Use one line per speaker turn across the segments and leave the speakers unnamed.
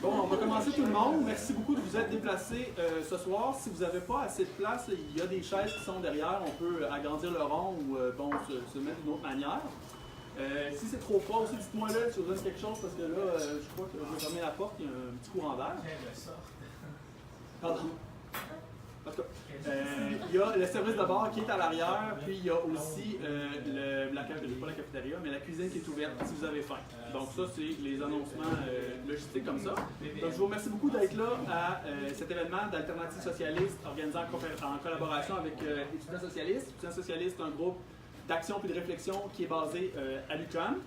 Bon, on va commencer tout le monde. Merci beaucoup de vous être déplacés ce soir. Si vous n'avez pas assez de place, il y a des chaises qui sont derrière. On peut agrandir le rond ou se mettre d'une autre manière. Si c'est trop froid aussi, dites-moi là si vous avez quelque chose parce que là, je crois que je vais fermer la porte, il y a un petit courant d'air. Pardon. En tout cas, il y a le service de bar qui est à l'arrière, puis il y a aussi pas la cafétéria, mais la cuisine qui est ouverte si vous avez faim. Donc ça, c'est les annoncements logistiques comme ça. Donc je vous remercie beaucoup d'être là à cet événement d'Alternative Socialiste organisé en collaboration avec Étudiants Socialistes. Étudiants Socialistes, c'est un groupe d'action puis de réflexion qui est basé à l'UQAM.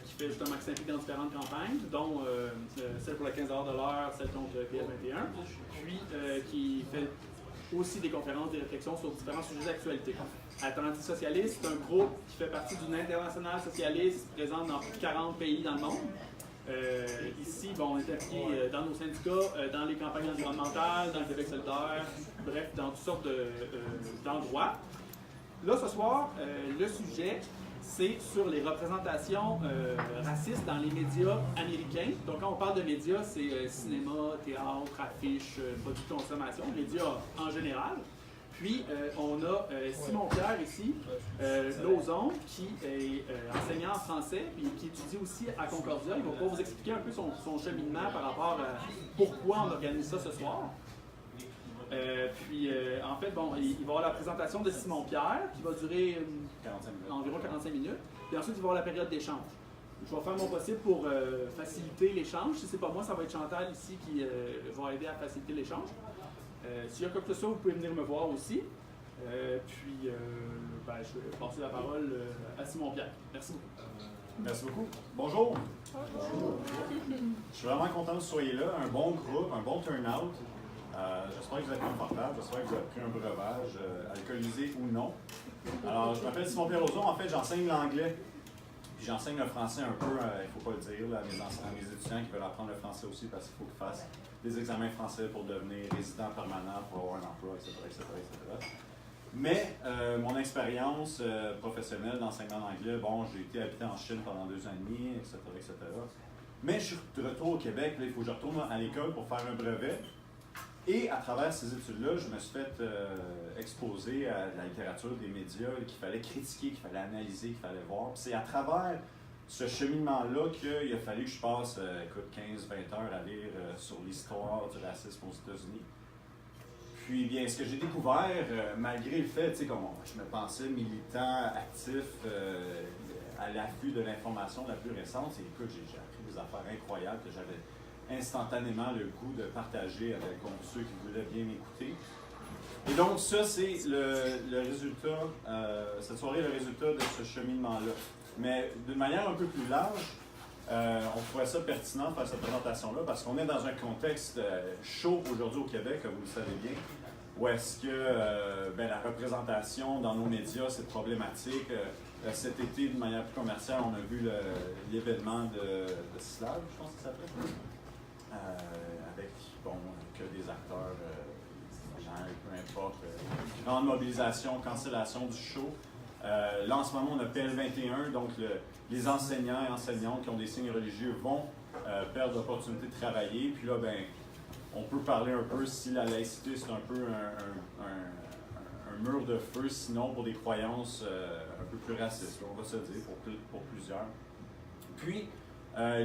Qui fait justement qui s'implique dans différentes campagnes, dont celle pour le 15 $ de l'heure, celle contre PL21, puis qui fait aussi des conférences, des réflexions sur différents sujets d'actualité. Alternative Socialiste, c'est un groupe qui fait partie d'une internationale socialiste présente dans plus de 40 pays dans le monde. Ici, bon, on est impliqué dans nos syndicats, dans les campagnes environnementales, dans le Québec solidaire, bref, dans toutes sortes d'endroits. Là, ce soir, le sujet, c'est sur les représentations racistes dans les médias américains. Donc, quand on parle de médias, c'est cinéma, théâtre, affiches, produits de consommation, médias en général. Puis, on a Simon Pierre ici, Lauzon, qui est enseignant en français, puis qui étudie aussi à Concordia. Il va pouvoir vous expliquer un peu son cheminement par rapport à pourquoi on organise ça ce soir. En fait, bon, il va y avoir la présentation de Simon Pierre qui va durer environ 45 minutes. Puis ensuite, il va y avoir la période d'échange. Je vais faire mon possible pour faciliter l'échange. Si ce n'est pas moi, ça va être Chantal ici qui va aider à faciliter l'échange. S'il y a quoi que ce soit, vous pouvez venir me voir aussi. Je vais passer la parole à Simon Pierre. Merci beaucoup.
Merci beaucoup. Bonjour. Bonjour. Je suis vraiment content que vous soyez là. Un bon groupe, un bon turnout. J'espère que vous êtes confortable, j'espère que vous avez pris un breuvage, alcoolisé ou non. Alors, je m'appelle Simon Pierre Lauzon. En fait, j'enseigne l'anglais, puis j'enseigne le français un peu, il ne faut pas le dire, là, à mes étudiants qui veulent apprendre le français aussi parce qu'il faut qu'ils fassent des examens français pour devenir résident permanent, pour avoir un emploi, etc. Mais mon expérience professionnelle d'enseignement d'anglais, bon, j'ai été habité en Chine pendant 2 ans et demi, etc. Mais je suis de retour au Québec, là, il faut que je retourne à l'école pour faire un brevet. Et à travers ces études-là, je me suis fait exposer à la littérature des médias qu'il fallait critiquer, qu'il fallait analyser, qu'il fallait voir. Puis c'est à travers ce cheminement-là qu'il a fallu que je passe 15-20 heures à lire sur l'histoire du racisme aux États-Unis. Puis bien, ce que j'ai découvert, malgré le fait que je me pensais militant, actif, à l'affût de l'information la plus récente, c'est que j'ai appris des affaires incroyables que j'avais instantanément le goût de partager avec ceux qui voulaient bien m'écouter. Et donc ça, c'est le résultat, cette soirée est le résultat de ce cheminement-là. Mais d'une manière un peu plus large, on trouvait ça pertinent de faire cette présentation-là parce qu'on est dans un contexte chaud aujourd'hui au Québec, comme vous le savez bien, où est-ce que la représentation dans nos médias, c'est problématique. Cet été, de manière plus commerciale, on a vu l'événement de Slav, je pense que ça s'appelle. Avec que des acteurs, peu importe, grande mobilisation, cancellation du show. Là, en ce moment, on a PL21, donc les enseignants et enseignantes qui ont des signes religieux vont perdre l'opportunité de travailler. Puis là, on peut parler un peu si la laïcité, c'est un peu un mur de feu, sinon pour des croyances un peu plus racistes, on va se dire, pour plusieurs. Puis,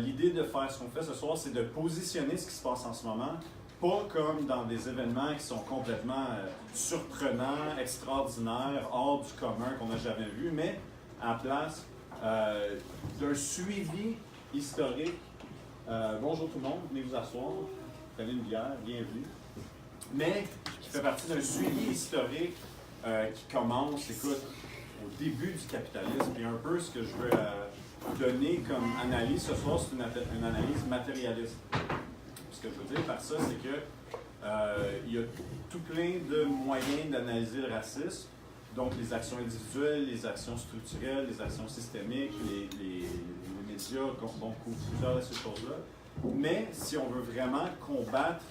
l'idée de faire ce qu'on fait ce soir, c'est de positionner ce qui se passe en ce moment, pas comme dans des événements qui sont complètement surprenants, extraordinaires, hors du commun qu'on n'a jamais vu, mais à la place d'un suivi historique. Bonjour tout le monde, venez vous asseoir, prenez une bière, bienvenue. Mais qui fait partie d'un suivi historique qui commence, écoute, au début du capitalisme, et un peu ce que je veux donner comme analyse ce soir, c'est une analyse matérialiste. Ce que je veux dire par ça, c'est que il y a tout plein de moyens d'analyser le racisme, donc les actions individuelles, les actions structurelles, les actions systémiques, les médias, donc plusieurs de ces choses-là. Mais si on veut vraiment combattre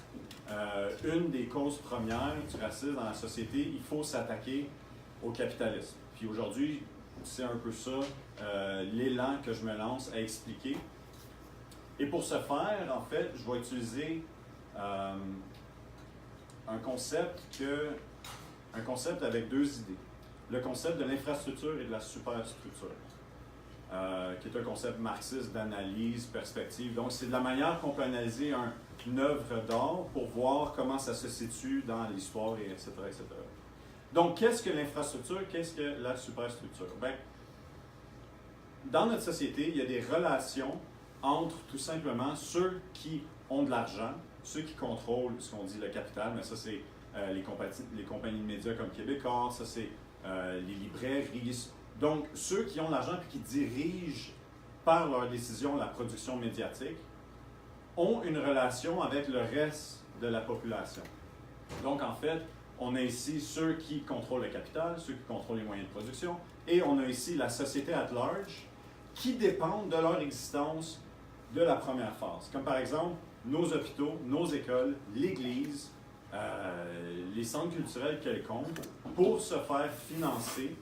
une des causes premières du racisme dans la société, il faut s'attaquer au capitalisme. Puis aujourd'hui, c'est un peu ça l'élan que je me lance à expliquer. Et pour ce faire, en fait, je vais utiliser un concept avec deux idées. Le concept de l'infrastructure et de la superstructure, qui est un concept marxiste d'analyse, perspective. Donc, c'est de la manière qu'on peut analyser une œuvre d'art pour voir comment ça se situe dans l'histoire, et etc., etc. Donc, qu'est-ce que l'infrastructure? Qu'est-ce que la superstructure? Bien, dans notre société, il y a des relations entre tout simplement ceux qui ont de l'argent, ceux qui contrôlent ce qu'on dit le capital, mais ça c'est les compagnies de médias comme Québécois, ça c'est les librairies. Donc, ceux qui ont de l'argent et qui dirigent par leurs décisions la production médiatique ont une relation avec le reste de la population. Donc, en fait, on a ici ceux qui contrôlent le capital, ceux qui contrôlent les moyens de production, et on a ici la société at large qui dépendent de leur existence de la première phase. Comme par exemple, nos hôpitaux, nos écoles, l'Église, les centres culturels quelconques, pour se faire financer,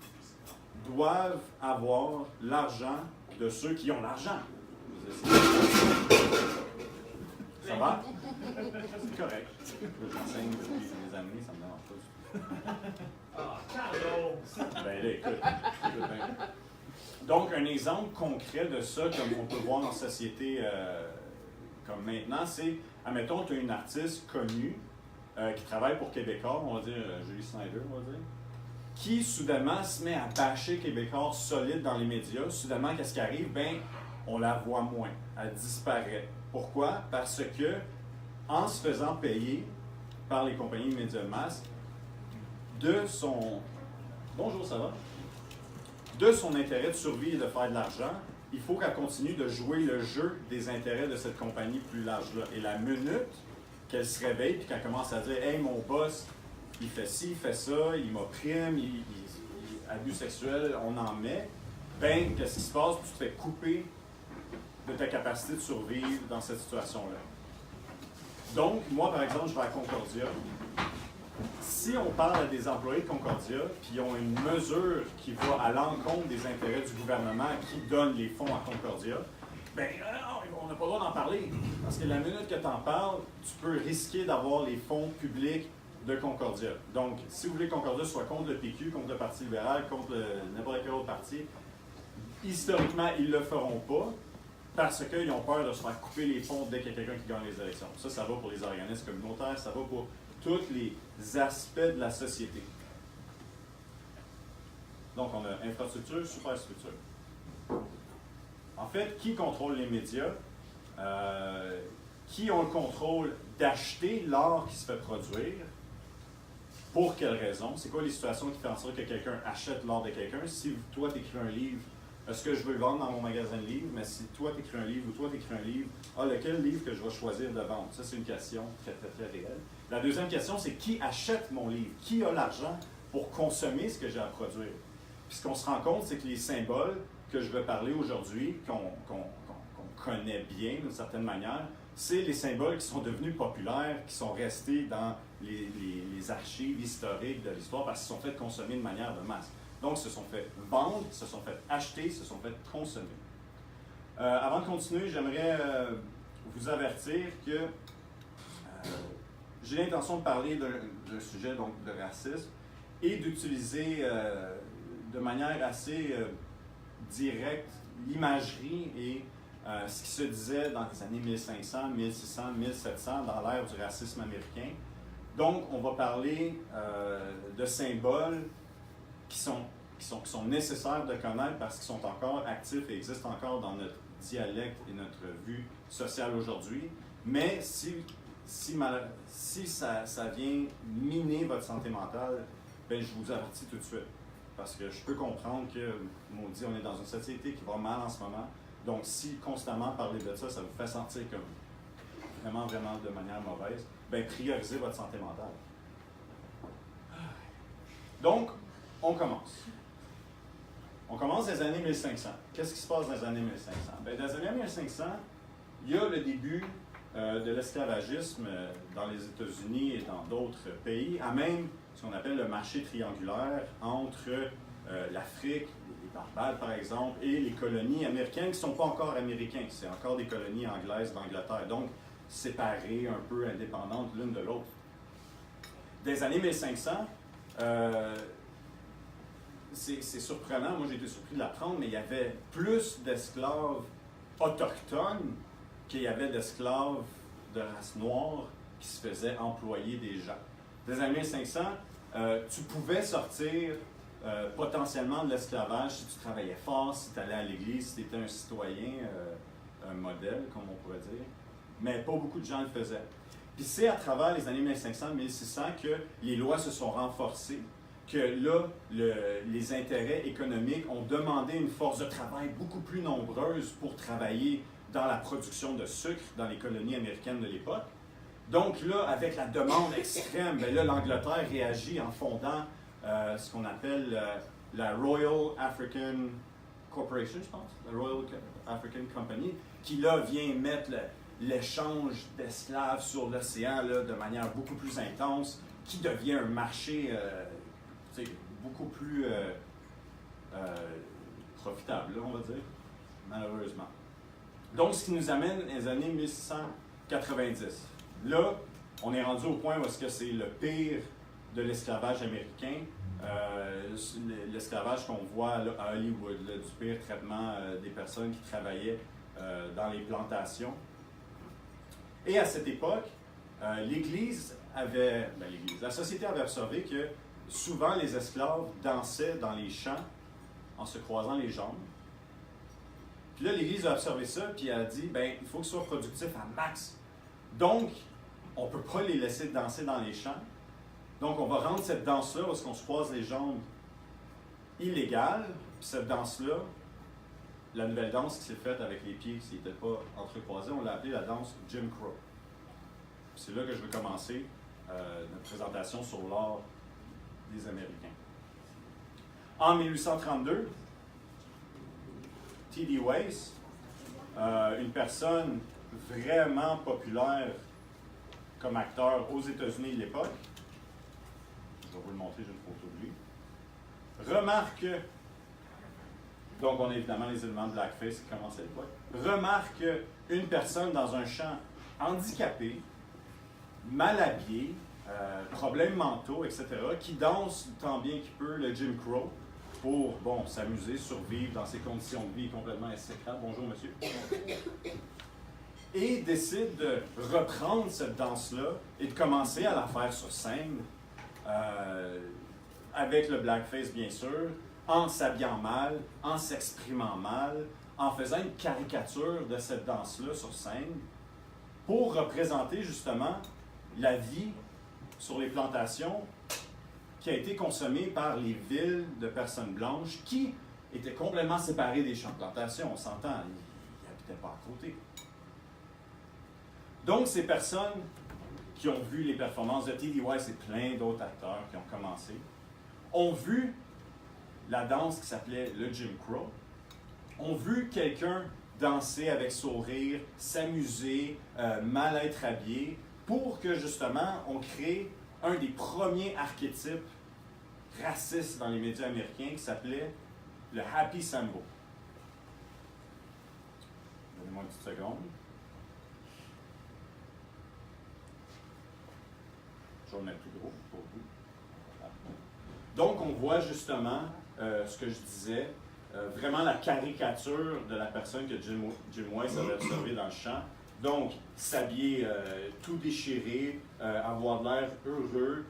doivent avoir l'argent de ceux qui ont l'argent. Ça va? C'est correct. J'enseigne depuis des années, ça me dérange pas du tout.
Ah, pardon!
Ben là, écoute bien. Donc, un exemple concret de ça, comme on peut voir dans la société comme maintenant, c'est, admettons, tu as une artiste connue qui travaille pour Québécois, on va dire Julie Snyder, on va dire, qui soudainement se met à bâcher Québécois solide dans les médias. Soudainement, qu'est-ce qui arrive? Ben, on la voit moins. Elle disparaît. Pourquoi? Parce que, en se faisant payer par les compagnies de médias de masse, de son... Bonjour, ça va? De son intérêt de survie et de faire de l'argent, il faut qu'elle continue de jouer le jeu des intérêts de cette compagnie plus large-là. Et la minute qu'elle se réveille et qu'elle commence à dire « Hey, mon boss, il fait ci, il fait ça, il m'opprime, il abus sexuel, on en met », ben, qu'est-ce qui se passe? Tu te fais couper de ta capacité de survivre dans cette situation-là. Donc, moi, par exemple, je vais à Concordia. Si on parle à des employés de Concordia, puis ils ont une mesure qui va à l'encontre des intérêts du gouvernement qui donne les fonds à Concordia, bien, on n'a pas le droit d'en parler. Parce que la minute que tu en parles, tu peux risquer d'avoir les fonds publics de Concordia. Donc, si vous voulez que Concordia soit contre le PQ, contre le Parti libéral, contre n'importe quel autre parti, historiquement, ils ne le feront pas parce qu'ils ont peur de se faire couper les fonds dès qu'il y a quelqu'un qui gagne les élections. Ça va pour les organismes communautaires, ça va pour tous les aspects de la société. Donc, on a infrastructure, superstructure. En fait, qui contrôle les médias? Qui ont le contrôle d'acheter l'art qui se fait produire? Pour quelles raisons? C'est quoi les situations qui font en sorte que quelqu'un achète l'art de quelqu'un? Si toi, tu écris un livre, est-ce que je veux le vendre dans mon magasin de livres? Mais si toi, tu écris un livre ou toi, tu écris un livre, lequel livre que je vais choisir de vendre? Ça, c'est une question très, très, très réelle. La deuxième question, c'est qui achète mon livre? Qui a l'argent pour consommer ce que j'ai à produire? Puis ce qu'on se rend compte, c'est que les symboles que je vais parler aujourd'hui, qu'on connaît bien d'une certaine manière, c'est les symboles qui sont devenus populaires, qui sont restés dans les archives historiques de l'histoire parce qu'ils sont faits consommer de manière de masse. Donc, se sont fait vendre, se sont fait acheter, se sont fait consommer. Avant de continuer, j'aimerais vous avertir que j'ai l'intention de parler d'un sujet donc, de racisme et d'utiliser de manière assez directe l'imagerie et ce qui se disait dans les années 1500, 1600, 1700 dans l'ère du racisme américain. Donc, on va parler de symboles qui sont nécessaires de connaître parce qu'ils sont encore actifs et existent encore dans notre dialecte et notre vue sociale aujourd'hui. Mais si ça vient miner votre santé mentale, ben je vous avertis tout de suite. Parce que je peux comprendre que, maudit, on est dans une société qui va mal en ce moment. Donc, si constamment parler de ça, ça vous fait sentir comme vraiment, vraiment de manière mauvaise, ben priorisez votre santé mentale. Donc, on commence. On commence dans les années 1500. Qu'est-ce qui se passe dans les années 1500? Bien, dans les années 1500, il y a le début de l'esclavagisme dans les États-Unis et dans d'autres pays, à même ce qu'on appelle le marché triangulaire entre l'Afrique, les Barbade, par exemple, et les colonies américaines qui ne sont pas encore américaines. C'est encore des colonies anglaises d'Angleterre. Donc, séparées, un peu indépendantes l'une de l'autre. Des années 1500, c'est surprenant, moi j'ai été surpris de l'apprendre, mais il y avait plus d'esclaves autochtones qu'il y avait d'esclaves de race noire qui se faisaient employer des gens. Des années 1500, tu pouvais sortir potentiellement de l'esclavage si tu travaillais fort, si tu allais à l'église, si tu étais un citoyen, un modèle, comme on pourrait dire. Mais pas beaucoup de gens le faisaient. Puis c'est à travers les années 1500-1600 que les lois se sont renforcées, que là, les intérêts économiques ont demandé une force de travail beaucoup plus nombreuse pour travailler dans la production de sucre dans les colonies américaines de l'époque. Donc là, avec la demande extrême, bien là, l'Angleterre réagit en fondant ce qu'on appelle la Royal African Corporation, je pense, la Royal African Company, qui là vient mettre l'échange d'esclaves sur l'océan de manière beaucoup plus intense, qui devient un marché beaucoup plus profitable, là, on va dire, malheureusement. Donc, ce qui nous amène aux années 1690. Là, on est rendu au point où est-ce que c'est le pire de l'esclavage américain, l'esclavage qu'on voit là, à Hollywood, là, du pire traitement des personnes qui travaillaient dans les plantations. Et à cette époque, la société avait observé que souvent les esclaves dansaient dans les champs en se croisant les jambes. Puis là, l'Église a observé ça, puis elle a dit, ben, il faut qu'ils soient productifs à max. Donc, on ne peut pas les laisser danser dans les champs. Donc, on va rendre cette danse-là, parce qu'on se croise les jambes, illégale. Puis cette danse-là, la nouvelle danse qui s'est faite avec les pieds qui n'étaient pas entrecroisés, on l'a appelée la danse Jim Crow. C'est là que je veux commencer notre présentation sur l'art des Américains. En 1832, T.D. Weiss, une personne vraiment populaire comme acteur aux États-Unis de l'époque, je vais vous le montrer, j'ai une photo de lui, remarque, donc on a évidemment les éléments de blackface qui commencent à l'époque, remarque une personne dans un champ handicapée, mal habillé, problèmes mentaux, etc., qui danse tant bien qu'il peut le Jim Crow pour, bon, s'amuser, survivre dans ces conditions de vie complètement exécrables. Bonjour, monsieur. Et décide de reprendre cette danse-là et de commencer à la faire sur scène, avec le blackface, bien sûr, en s'habillant mal, en s'exprimant mal, en faisant une caricature de cette danse-là sur scène, pour représenter justement la vie sur les plantations qui a été consommée par les villes de personnes blanches qui étaient complètement séparées des champs de plantation. On s'entend, ils n'habitaient pas à côté. Donc, ces personnes qui ont vu les performances de T.D. Weiss et plein d'autres acteurs qui ont commencé, ont vu la danse qui s'appelait le Jim Crow, ont vu quelqu'un danser avec sourire, s'amuser, mal être habillé, pour que justement on crée un des premiers archétypes racistes dans les médias américains qui s'appelait le Happy Sambo. Donnez-moi une petite seconde. Je vais le mettre plus gros pour vous. Voilà. Donc on voit justement ce que je disais, vraiment la caricature de la personne que Jim Weiss avait observée dans le champ. Donc, s'habiller tout déchiré, avoir de l'air heureux,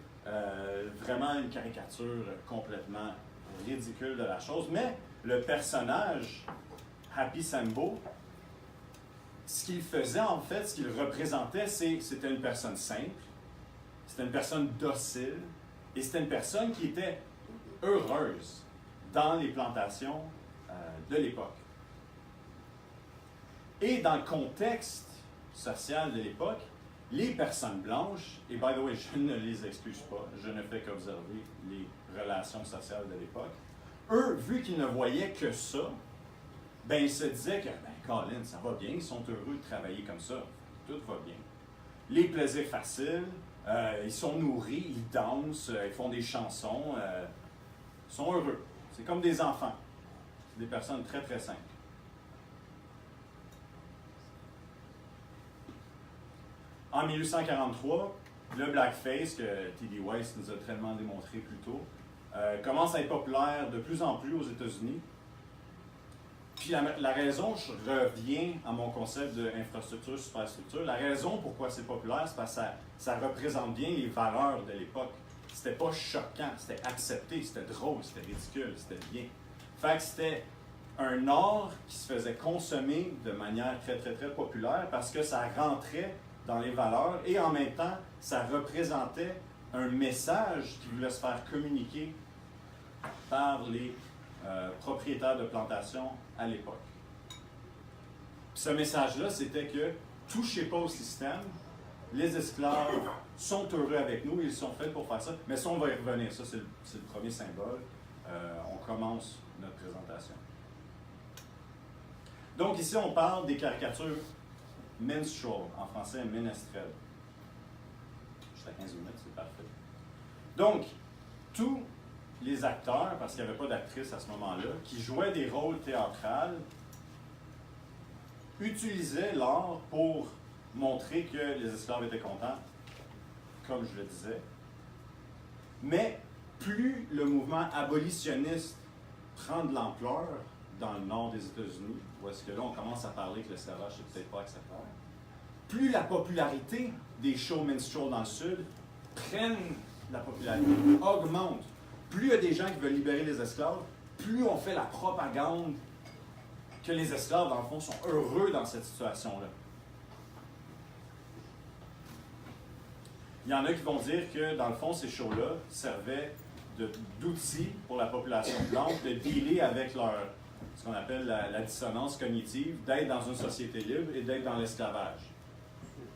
vraiment une caricature complètement ridicule de la chose. Mais le personnage, Happy Sambo, ce qu'il faisait en fait, ce qu'il représentait, c'était une personne simple, c'était une personne docile, et c'était une personne qui était heureuse dans les plantations de l'époque. Et dans le contexte social de l'époque, les personnes blanches, et by the way, je ne les excuse pas, je ne fais qu'observer les relations sociales de l'époque, eux, vu qu'ils ne voyaient que ça, ben ils se disaient que, ben Colin, ça va bien, ils sont heureux de travailler comme ça, tout va bien. Les plaisirs faciles, ils sont nourris, ils dansent, ils font des chansons, ils sont heureux. C'est comme des enfants. des personnes très très simples. En 1843, le blackface, que T.D. Weiss nous a tellement démontré plus tôt, commence à être populaire de plus en plus aux États-Unis. Puis la raison, je reviens à mon concept d'infrastructure, superstructure, la raison pourquoi c'est populaire, c'est parce que ça représente bien les valeurs de l'époque. C'était pas choquant, c'était accepté, c'était drôle, c'était ridicule, c'était bien. Fait que c'était un art qui se faisait consommer de manière très, très, très populaire parce que ça rentrait dans les valeurs et en même temps, ça représentait un message qui voulait se faire communiquer par les propriétaires de plantations à l'époque. Ce message-là, c'était que touchez pas au système, les esclaves sont heureux avec nous, ils sont faits pour faire ça, mais ça, on va y revenir. Ça, c'est le premier symbole. On commence notre présentation. Donc ici, on parle des caricatures minstrel, en français ménestrel. Juste à 15 minutes, c'est parfait. Donc, tous les acteurs, parce qu'il n'y avait pas d'actrice à ce moment-là, qui jouaient des rôles théâtrales, utilisaient l'art pour montrer que les esclaves étaient contents, comme je le disais. Mais plus le mouvement abolitionniste prend de l'ampleur dans le nord des États-Unis, où est-ce que là on commence à parler que l'esclavage c'est peut-être pas acceptable, plus la popularité des shows minstrel dans le sud prennent la popularité, augmente. Plus il y a des gens qui veulent libérer les esclaves, plus on fait la propagande que les esclaves, dans le fond, sont heureux dans cette situation-là. Il y en a qui vont dire que, dans le fond, ces shows-là servaient d'outils pour la population blanche de dealer avec ce qu'on appelle la dissonance cognitive, d'être dans une société libre et d'être dans l'esclavage.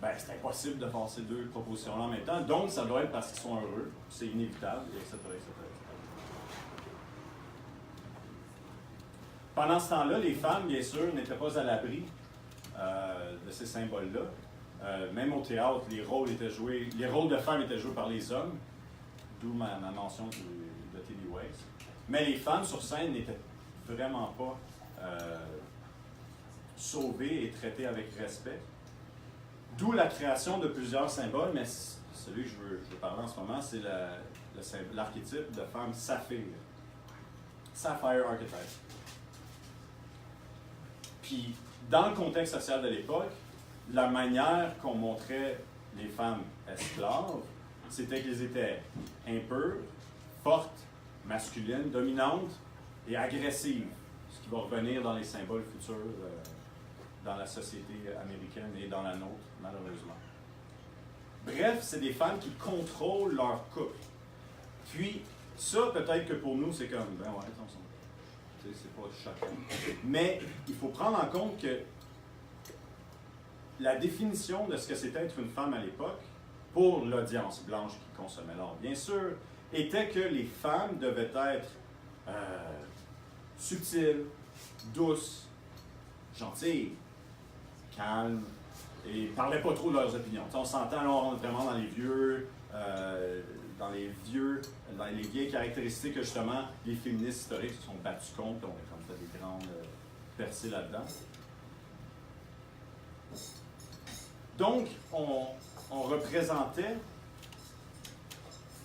Ben, c'est impossible de faire ces deux propositions-là en même temps, donc ça doit être parce qu'ils sont heureux, c'est inévitable, etc., etc. Pendant ce temps-là, les femmes, bien sûr, n'étaient pas à l'abri de ces symboles-là. Même au théâtre, les rôles de femmes étaient joués par les hommes, d'où ma mention de T.D. Weiss. Mais les femmes sur scène n'étaient vraiment pas sauvées et traitées avec respect. D'où la création de plusieurs symboles, mais celui que je veux parler en ce moment, c'est l'archétype de femme saphir. Sapphire archetype. Puis, dans le contexte social de l'époque, la manière qu'on montrait les femmes esclaves, c'était qu'elles étaient impures, fortes, masculines, dominantes et agressives, ce qui va revenir dans les symboles futurs dans la société américaine et dans la nôtre, malheureusement. Bref, c'est des femmes qui contrôlent leur couple. Puis, ça, peut-être que pour nous, c'est comme, ben ouais, attention. C'est pas choquant. Mais il faut prendre en compte que la définition de ce que c'était être une femme à l'époque, pour l'audience blanche qui consommait l'art, bien sûr, était que les femmes devaient être subtiles, douces, gentilles, calmes, et ne parlaient pas trop de leurs opinions. T'sais, on s'entend, là, on rentre vraiment dans les vieilles caractéristiques que justement les féministes historiques se sont battus contre, on a comme fait des grandes percées là-dedans. Donc, on représentait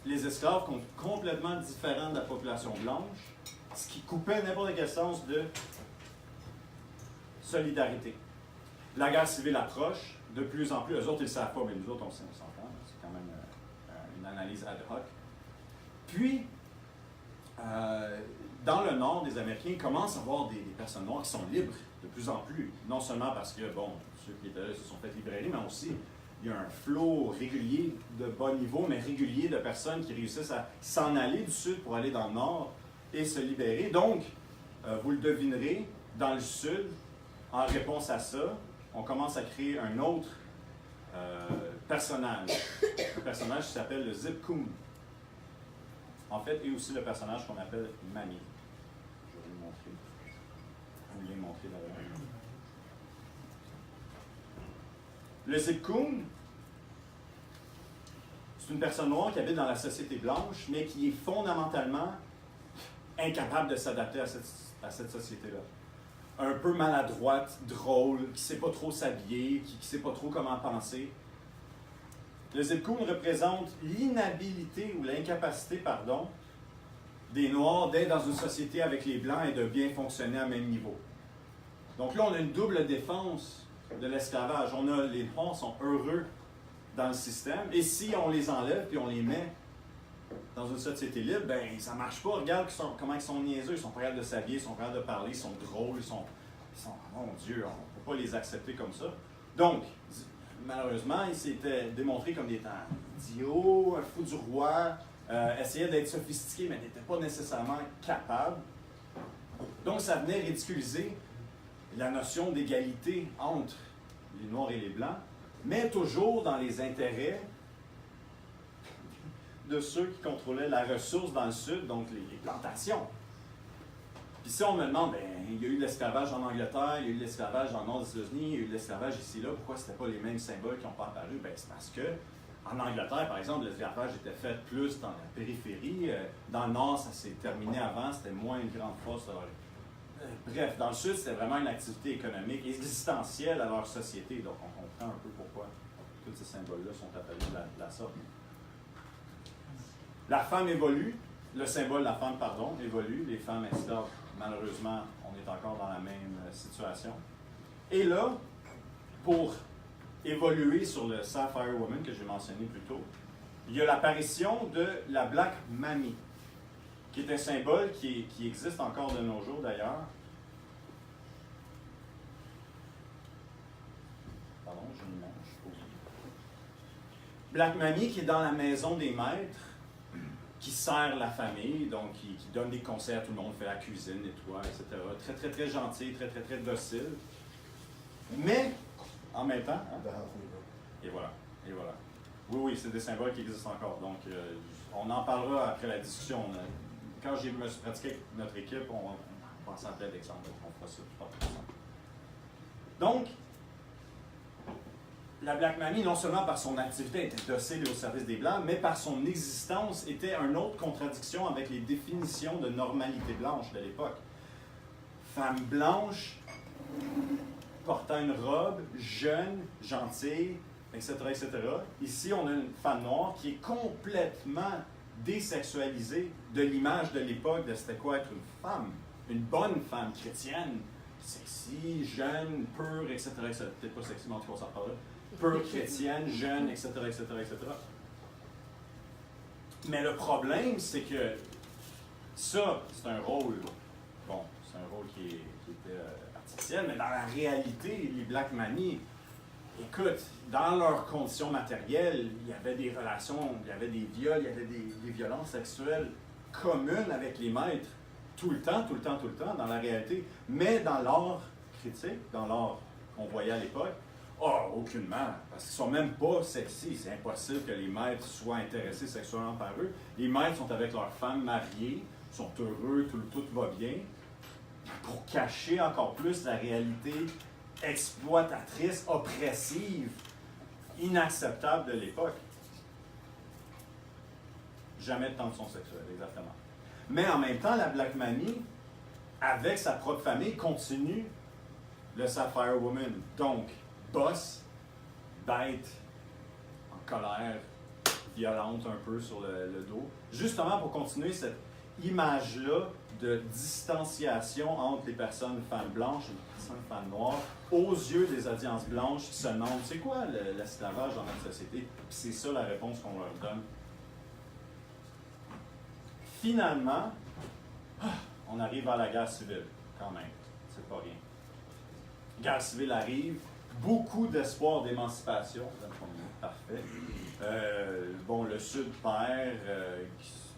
les esclaves comme complètement différents de la population blanche, ce qui coupait n'importe quel sens de solidarité. La guerre civile approche de plus en plus. Eux autres, ils ne savent pas, mais nous autres, on s'entend. C'est quand même une analyse ad hoc. Puis, dans le nord des Américains, il commence à avoir des personnes noires qui sont libres de plus en plus. Non seulement parce que, bon, ceux qui étaient là se sont fait libérer, mais aussi, il y a un flot régulier de bas niveau, mais régulier de personnes qui réussissent à s'en aller du sud pour aller dans le nord et se libérer. Donc, vous le devinerez, dans le sud, en réponse à ça, on commence à créer un autre personnage. Un personnage qui s'appelle le Zip Coon. En fait, et aussi le personnage qu'on appelle Mamie. Je vais vous montrer. Je vais vous les montrer d'ailleurs. Le Zip Coon, c'est une personne noire qui habite dans la société blanche, mais qui est fondamentalement incapable de s'adapter à à cette société-là. Un peu maladroite, drôle, qui ne sait pas trop s'habiller, qui ne sait pas trop comment penser. Le Zipcoon représente l'inhabilité ou l'incapacité, pardon, des Noirs d'être dans une société avec les Blancs et de bien fonctionner à même niveau. Donc là, on a une double défense de l'esclavage. Les Noirs sont heureux dans le système, et si on les enlève et on les met dans une société libre, ben ça marche pas. Regarde comment ils sont niaiseux, ils sont prêts de s'habiller, ils sont prêts de parler, ils sont drôles, ils sont mon Dieu, on ne peut pas les accepter comme ça. Donc, malheureusement, ils s'étaient démontrés comme des idiots, un fou du roi, essayaient d'être sophistiqués, mais n'étaient pas nécessairement capables. Donc, ça venait ridiculiser la notion d'égalité entre les Noirs et les Blancs, mais toujours dans les intérêts de ceux qui contrôlaient la ressource dans le Sud, donc les plantations. Puis si on me demande, ben, il y a eu de l'esclavage en Angleterre, il y a eu de l'esclavage dans le nord des États-Unis, il y a eu de l'esclavage ici là, pourquoi ce n'était pas les mêmes symboles qui n'ont pas apparu? Ben, c'est parce que en Angleterre, par exemple, l'esclavage était fait plus dans la périphérie. Dans le nord, ça s'est terminé avant, c'était moins une grande force. Bref, dans le Sud, c'était vraiment une activité économique existentielle à leur société. Donc, on comprend un peu pourquoi tous ces symboles-là sont apparus de la sorte. La femme évolue, le symbole de la femme, pardon, évolue. Les femmes esclaves, malheureusement, on est encore dans la même situation. Et là, pour évoluer sur le Sapphire Woman que j'ai mentionné plus tôt, il y a l'apparition de la Black Mammy, qui est un symbole qui existe encore de nos jours d'ailleurs. Pardon, j'ai une image. Black Mammy qui est dans la maison des maîtres, qui sert la famille, donc qui donne des conseils à tout le monde, fait la cuisine, nettoie, etc. Très, très, très gentil, très, très, très docile. Mais, en même temps, hein? Et voilà, et voilà. Oui, oui, c'est des symboles qui existent encore. Donc, on en parlera après la discussion. Quand je me suis pratiqué avec notre équipe, on pensait à plein d'exemples. On fera ça plus tard. Donc, la Black Mammy, non seulement par son activité, était docile et au service des Blancs, mais par son existence, était une autre contradiction avec les définitions de normalité blanche de l'époque. Femme blanche, portant une robe, jeune, gentille, etc., etc. Ici, on a une femme noire qui est complètement désexualisée de l'image de l'époque de c'était quoi être une femme, une bonne femme chrétienne, sexy, jeune, pure, etc., etc. Peut-être pas sexy, mais en tout cas, on s'en reparlera. Pure chrétienne, jeune, etc., etc., etc. Mais le problème, c'est que ça, c'est un rôle, bon, c'est un rôle qui était artificiel, mais dans la réalité, les Black Mammy, écoute, dans leurs conditions matérielles, il y avait des relations, il y avait des viols, il y avait des violences sexuelles communes avec les maîtres, tout le temps, dans la réalité. Mais dans l'art critique, dans l'art qu'on voyait à l'époque, aucunement, parce qu'ils ne sont même pas sexy. C'est impossible que les maîtres soient intéressés sexuellement par eux. Les maîtres sont avec leurs femmes mariées, sont heureux, tout va bien. Pour cacher encore plus la réalité exploitatrice, oppressive, inacceptable de l'époque. Jamais de tension sexuelle, exactement. Mais en même temps, la Black Mammy, avec sa propre famille, continue le Sapphire Woman. Donc, boss, bête, en colère, violente un peu sur le dos, justement pour continuer cette image-là de distanciation entre les personnes femmes blanches et les personnes femmes noires aux yeux des audiences blanches qui se demandent c'est quoi l'esclavage dans notre société? Puis c'est ça la réponse qu'on leur donne. Finalement, on arrive à la guerre civile, quand même. C'est pas rien. Guerre civile arrive, beaucoup d'espoir d'émancipation. Parfait. Le Sud perd,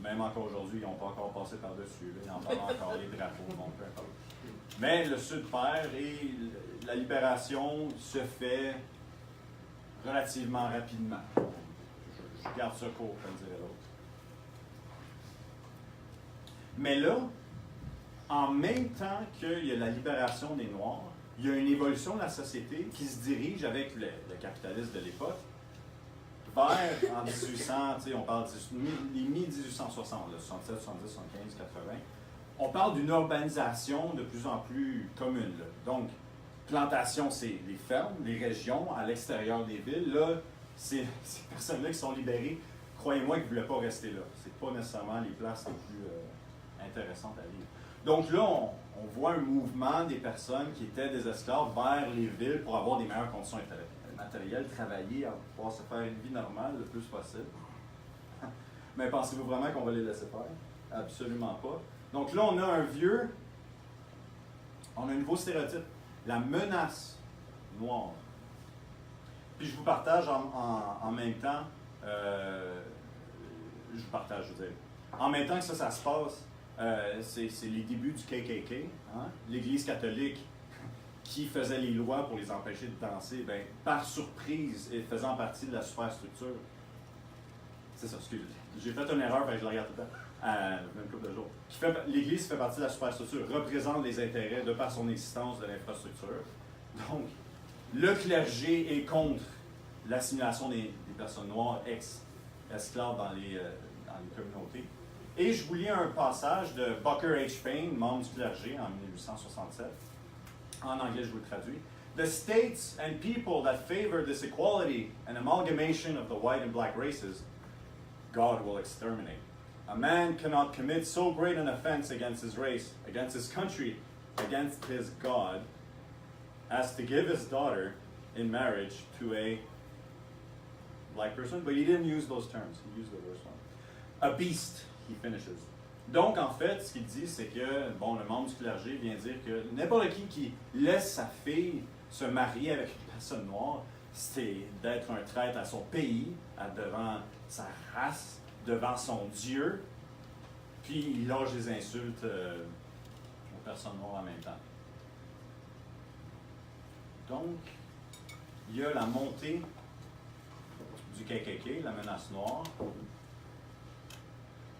même encore aujourd'hui, ils n'ont pas encore passé par-dessus. Ils en parlent encore, les drapeaux, bon, peu importe. Mais le Sud perd et la libération se fait relativement rapidement. Je garde ça court, comme dirait l'autre. Mais là, en même temps qu'il y a la libération des Noirs, il y a une évolution de la société qui se dirige avec le capitalisme de l'époque vers, en 1800, on parle des mi-1860, 67, 70, 75, 80, on parle d'une urbanisation de plus en plus commune. Là. Donc, plantation, c'est les fermes, les régions à l'extérieur des villes. Là, c'est ces personnes-là qui sont libérées. Croyez-moi qu'ils ne voulaient pas rester là. Ce n'est pas nécessairement les places les plus intéressantes à vivre. Donc là, on voit un mouvement des personnes qui étaient des esclaves vers les villes pour avoir des meilleures conditions matérielles, travailler, pouvoir se faire une vie normale le plus possible. Mais pensez-vous vraiment qu'on va les laisser faire? Absolument pas. Donc là, on a un nouveau stéréotype, la menace noire. Puis je vous partage en même temps, en même temps que ça se passe, c'est les débuts du KKK, hein? L'Église catholique qui faisait les lois pour les empêcher de danser, bien, par surprise et faisant partie de la superstructure. C'est ça, excusez. J'ai fait une erreur, je la regarde tout le temps, une couple de jours. L'Église fait partie de la superstructure, représente les intérêts de par son existence de l'infrastructure. Donc, le clergé est contre l'assimilation des personnes noires ex-esclaves dans les communautés. Et je vous lis un passage de Booker H. Payne, membre du clergé, en 1867. En anglais, je vous le traduis. The states and people that favor this equality and amalgamation of the white and black races, God will exterminate. A man cannot commit so great an offense against his race, against his country, against his God, as to give his daughter in marriage to a black person. But he didn't use those terms. He used the worst one. A beast, he finishes. Donc, en fait, ce qu'il dit, c'est que, bon, le membre du clergé vient dire que n'importe qui laisse sa fille se marier avec une personne noire, c'est d'être un traître à son pays, devant sa race, devant son Dieu, puis il lâche des insultes aux personnes noires en même temps. Donc, il y a la montée du KKK, la menace noire,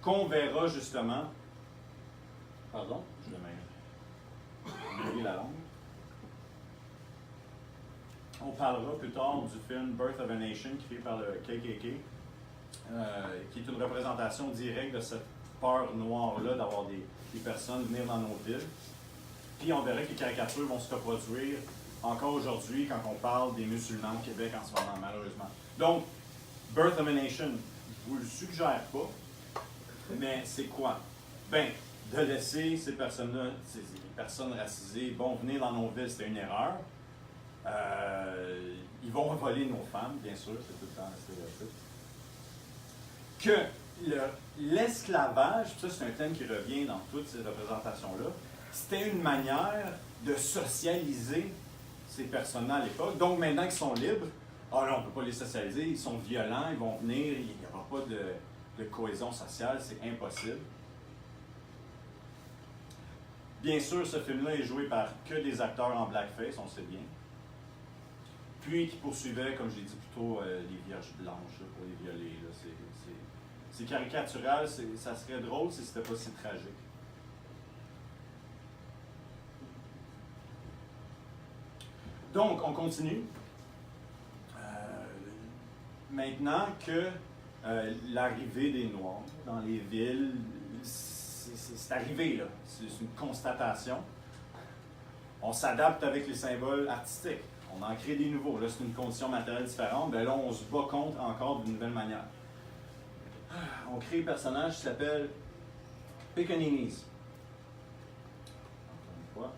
qu'on verra justement. Pardon, je vais mêler la langue. On parlera plus tard du film Birth of a Nation, créé par le KKK, qui est une représentation directe de cette peur noire-là d'avoir des personnes venir dans nos villes. Puis on verra que les caricatures vont se reproduire encore aujourd'hui quand on parle des musulmans au Québec en ce moment, malheureusement. Donc, Birth of a Nation, je ne vous le suggère pas, mais c'est quoi? Bien, de laisser ces personnes-là, ces personnes racisées, vont venir dans nos villes, c'était une erreur. Ils vont voler nos femmes, bien sûr, c'est tout le temps le stéréotype. Que l'esclavage, ça c'est un thème qui revient dans toutes ces représentations-là, c'était une manière de socialiser ces personnes-là à l'époque. Donc maintenant qu'ils sont libres, on ne peut pas les socialiser, ils sont violents, ils vont venir, il n'y aura pas de cohésion sociale, c'est impossible. Bien sûr, ce film-là est joué par que des acteurs en blackface, on sait bien. Puis qui poursuivaient, comme j'ai dit plus tôt, les vierges blanches là, pour les violer. Là. C'est caricatural, ça serait drôle si c'était pas si tragique. Donc, on continue. Maintenant que l'arrivée des Noirs dans les villes, c'est arrivé, là. C'est une constatation. On s'adapte avec les symboles artistiques. On en crée des nouveaux. Là, c'est une condition matérielle différente. Bien là, on se bat contre encore d'une nouvelle manière. On crée un personnage qui s'appelle Pickaninnies. Encore une fois,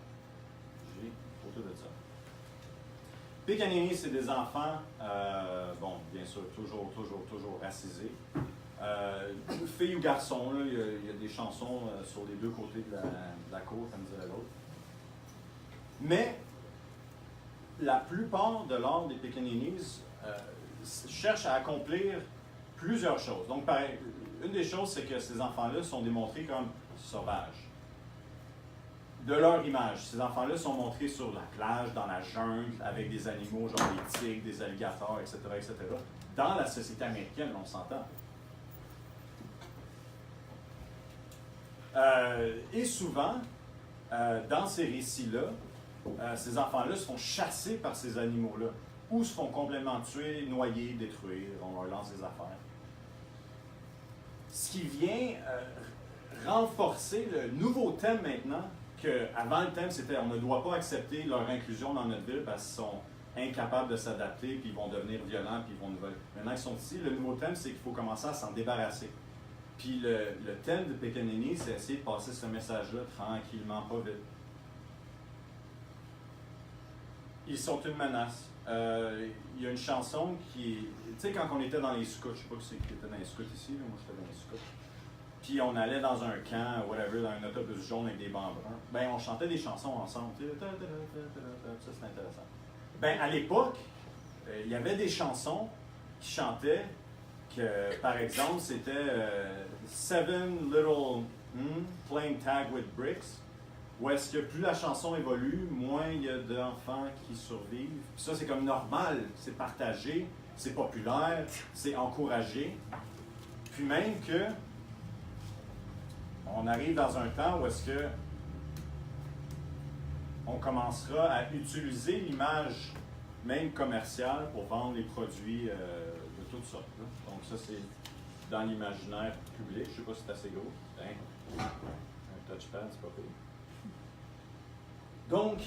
j'ai une photo de ça. Pickaninnies, c'est des enfants, bon, bien sûr, toujours racisés. Filles ou garçons, là, il y a des chansons sur les deux côtés de la cour, comme dirait l'autre. Mais la plupart de l'art des Pickaninnies cherche à accomplir plusieurs choses. Donc, une des choses, c'est que ces enfants-là sont démontrés comme sauvages. De leur image, ces enfants-là sont montrés sur la plage, dans la jungle, avec des animaux, genre des tigres, des alligators, etc., etc. Dans la société américaine, on s'entend. Et souvent, dans ces récits-là, ces enfants-là se font chasser par ces animaux-là, ou se font complètement tuer, noyer, détruire, on leur lance des affaires. Ce qui vient renforcer le nouveau thème maintenant, qu'avant le thème c'était on ne doit pas accepter leur inclusion dans notre ville parce qu'ils sont incapables de s'adapter, puis ils vont devenir violents, puis ils vont nous voler. Maintenant qu'ils sont ici, le nouveau thème c'est qu'il faut commencer à s'en débarrasser. Puis le thème de Pekanini, c'est essayer de passer ce message-là tranquillement, pas vite. Ils sont une menace. Il y a une chanson qui... Tu sais, quand on était dans les scouts, je sais pas qui était dans les scouts ici, moi j'étais dans les scouts. Puis on allait dans un camp, whatever, dans un autobus jaune avec des bancs bruns. Ben, on chantait des chansons ensemble. Ça, c'est intéressant. Ben, à l'époque, il y avait des chansons qui chantaient que, par exemple, c'était Seven Little Playing Tag with Bricks, où est-ce que plus la chanson évolue, moins il y a d'enfants qui survivent. Puis ça, c'est comme normal, c'est partagé, c'est populaire, c'est encouragé. Puis même que on arrive dans un temps où est-ce que on commencera à utiliser l'image même commerciale pour vendre les produits de toutes sortes. Là. Donc ça, c'est dans l'imaginaire public. Je ne sais pas si c'est assez gros. Un touchpad, c'est pas pire. Donc,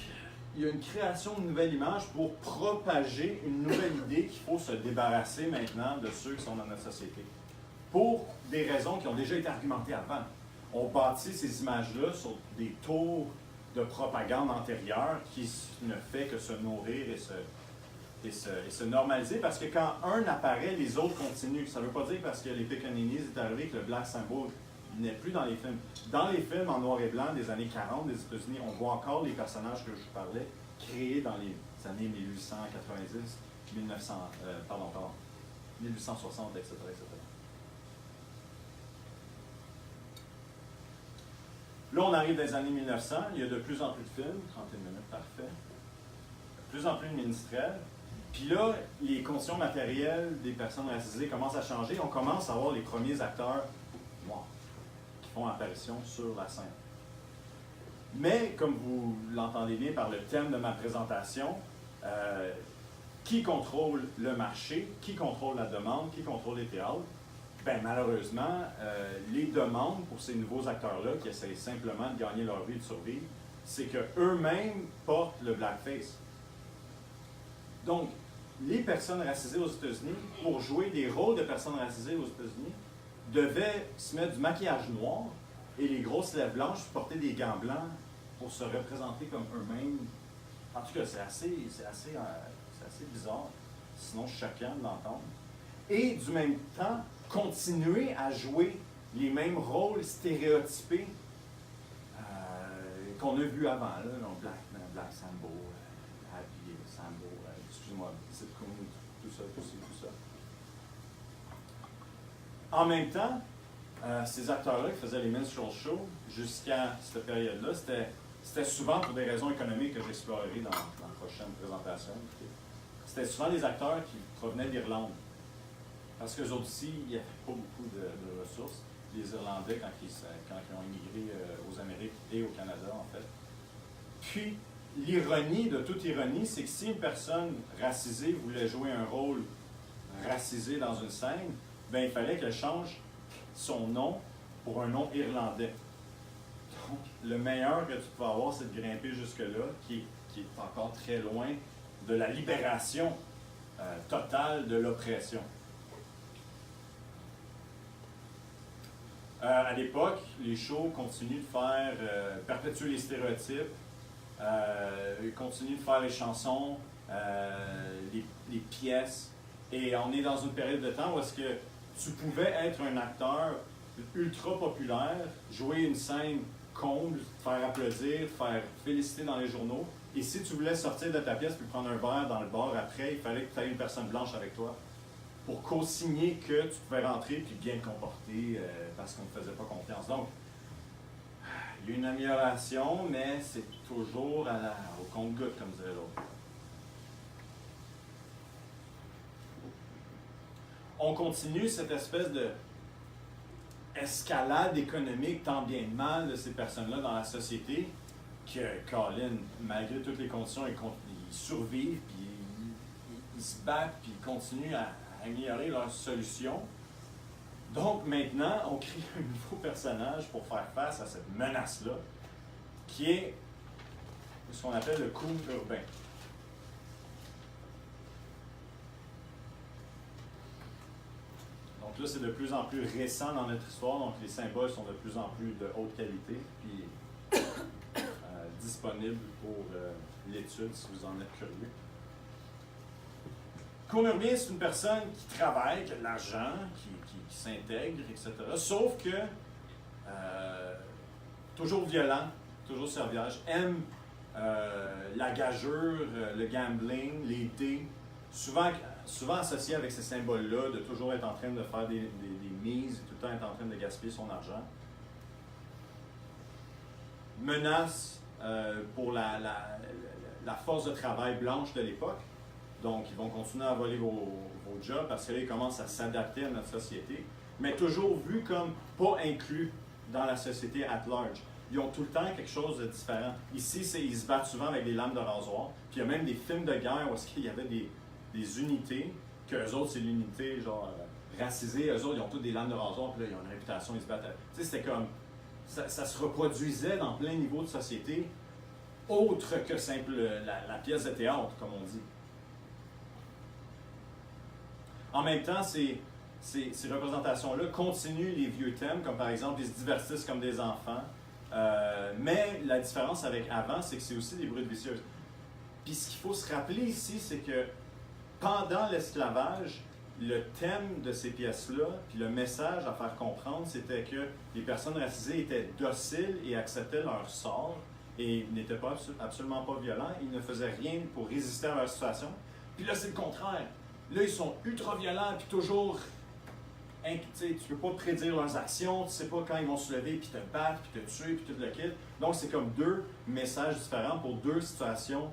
il y a une création de nouvelles images pour propager une nouvelle idée qu'il faut se débarrasser maintenant de ceux qui sont dans notre société. Pour des raisons qui ont déjà été argumentées avant. On bâtit ces images-là sur des tours de propagande antérieure qui ne fait que se nourrir et se normaliser, parce que quand un apparaît, les autres continuent. Ça ne veut pas dire parce que les Pekaninis est arrivé que le black symbol n'est plus dans les films. Dans les films en noir et blanc des années 40 des États-Unis, on voit encore les personnages que je vous parlais créés dans les années 1890, 1860, etc., etc. Là, on arrive dans les années 1900, il y a de plus en plus de films, 31 minutes, parfait. De plus en plus de ministériels. Puis là, les conditions matérielles des personnes racisées commencent à changer. On commence à avoir les premiers acteurs noirs qui font apparition sur la scène. Mais, comme vous l'entendez bien par le thème de ma présentation, qui contrôle le marché, qui contrôle la demande, qui contrôle les théâtres? Bien, malheureusement, les demandes pour ces nouveaux acteurs-là qui essayent simplement de gagner leur vie et de survivre, c'est qu'eux-mêmes portent le blackface. Donc, les personnes racisées aux États-Unis, pour jouer des rôles de personnes racisées aux États-Unis, devaient se mettre du maquillage noir et les grosses lèvres blanches, porter des gants blancs pour se représenter comme eux-mêmes. En tout cas, c'est assez bizarre, sinon choquant de l'entendre. Et du même temps, continuer à jouer les mêmes rôles stéréotypés qu'on a vus avant, là, Black Sambo, Happy Sambo, excusez-moi, sitcom, tout ça. En même temps, ces acteurs-là qui faisaient les minstrel shows jusqu'à cette période-là, c'était souvent pour des raisons économiques que j'explorerai dans la prochaine présentation. C'était souvent des acteurs qui provenaient d'Irlande. Parce qu'eux autres aussi, il n'y avait pas beaucoup de ressources. Les Irlandais, quand ils ont immigré aux Amériques et au Canada, en fait. Puis, l'ironie de toute ironie, c'est que si une personne racisée voulait jouer un rôle racisé dans une scène, bien, il fallait qu'elle change son nom pour un nom irlandais. Donc, le meilleur que tu peux avoir, c'est de grimper jusque-là, qui est encore très loin de la libération totale de l'oppression. À l'époque, les shows continuent de faire perpétuer les stéréotypes, continuent de faire les chansons, les pièces. Et on est dans une période de temps où est-ce que tu pouvais être un acteur ultra populaire, jouer une scène comble, te faire applaudir, te faire féliciter dans les journaux. Et si tu voulais sortir de ta pièce puis prendre un verre dans le bar après, il fallait que tu aies une personne blanche avec toi pour co-signer que tu pouvais rentrer puis bien te comporter parce qu'on ne te faisait pas confiance. Donc, il y a une amélioration, mais c'est toujours au compte-gouttes, comme dirait l'autre. On continue cette espèce de escalade économique tant bien que mal de ces personnes-là dans la société que, Colin, malgré toutes les conditions, ils survivent, puis ils se battent, puis ils continuent à améliorer leurs solutions. Donc maintenant, on crée un nouveau personnage pour faire face à cette menace-là, qui est ce qu'on appelle le coût urbain. Donc là, c'est de plus en plus récent dans notre histoire, donc les symboles sont de plus en plus de haute qualité, puis disponibles pour l'étude si vous en êtes curieux. Cournurbien, c'est une personne qui travaille, qui a de l'argent, qui s'intègre, etc. Sauf que toujours violent, toujours serviage, aime la gageure, le gambling, les dés, souvent associé avec ces symboles-là, de toujours être en train de faire des mises, tout le temps être en train de gaspiller son argent. Menace pour la force de travail blanche de l'époque. Donc, ils vont continuer à voler vos jobs parce que là, ils commencent à s'adapter à notre société, mais toujours vus comme pas inclus dans la société at large. Ils ont tout le temps quelque chose de différent. Ici, ils se battent souvent avec des lames de rasoir. Puis il y a même des films de guerre où il y avait des unités, qu'eux autres, c'est l'unité genre racisée. Eux autres, ils ont tous des lames de rasoir, puis là, ils ont une réputation, ils se battent. Tu sais, c'était comme... Ça se reproduisait dans plein niveau de société, autre que simple la pièce de théâtre, comme on dit. En même temps, ces représentations-là continuent les vieux thèmes, comme par exemple, ils se divertissent comme des enfants. Mais la différence avec avant, c'est que c'est aussi des brutes vicieuses. Puis ce qu'il faut se rappeler ici, c'est que pendant l'esclavage, le thème de ces pièces-là, puis le message à faire comprendre, c'était que les personnes racisées étaient dociles et acceptaient leur sort et n'étaient pas absolument pas violents. Ils ne faisaient rien pour résister à leur situation. Puis là, c'est le contraire. Là, ils sont ultra violents, puis toujours... Tu ne peux pas prédire leurs actions, tu ne sais pas quand ils vont se lever, puis te battre, puis te tuer, puis tout le kit. Donc, c'est comme deux messages différents pour deux situations